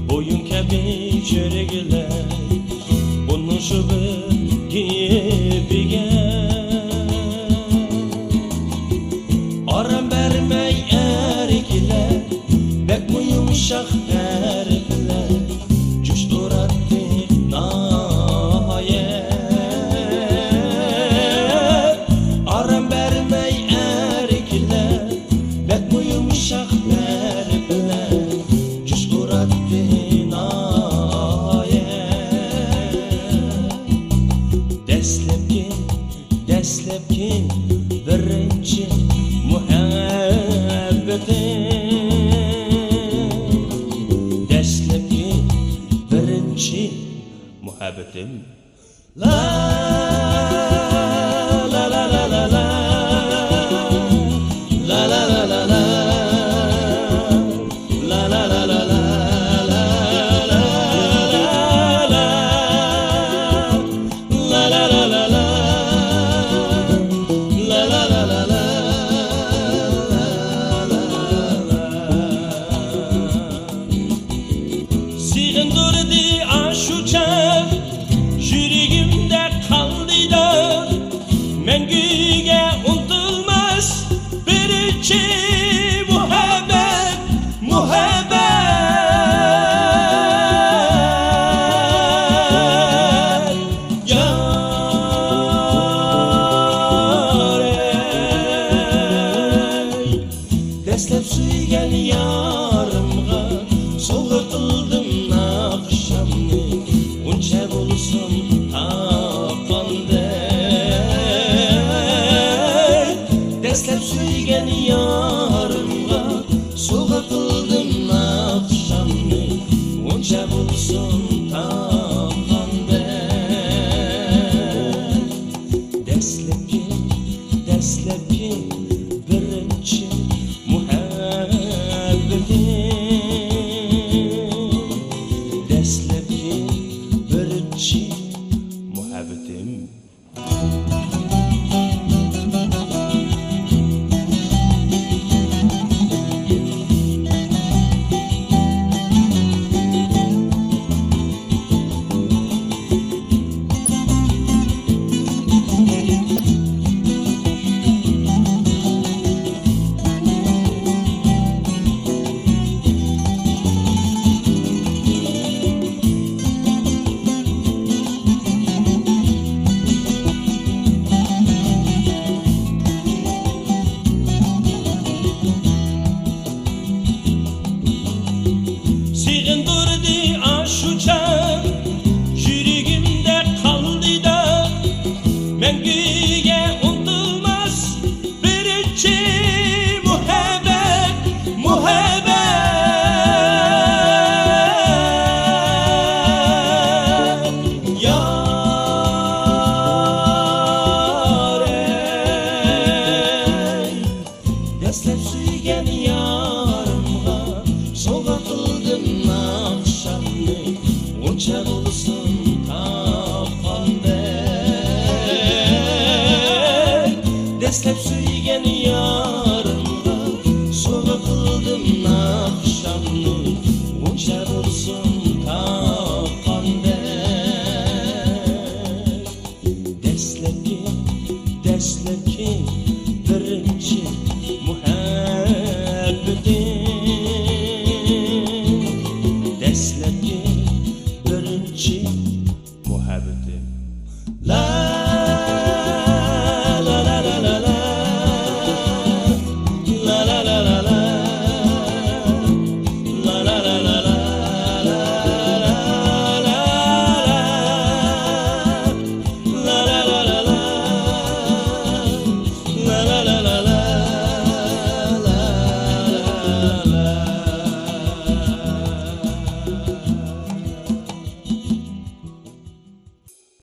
Oyun kabi çöregiler Unuşup gibiga Aram vermey erikler Bek bu yumuşak herifler Cüş uğrattı nahayet Aram vermey erikler Bek bu yumuşak herifler Cüş uğrattı nahayet Deslepki birinci Deslepki birinci muhabbetim La la la la la la La la la la la La la la la la La la la la la Sığındırdı aşuçak Yüreğimde kaldı da Mengüge unutulmaz Bir içi muhabbet Muhabbet Yar ey Deslep suygen yarımga Soğutuldım Unca bulsun tapandı Deslep suygen yarımga Soğutuldım akşamını Unca bulsun tapandı Deslepki birinci muhabbetim Deslepki birinci muhabbetim Sığındırdı aşuçak Yüreğimde kaldı da Mengüge unutulmaz Bir içi muhabbet Muhabbet Yar ey Deslep suygen yarımga Soğutuldım akşamını Unca bulsun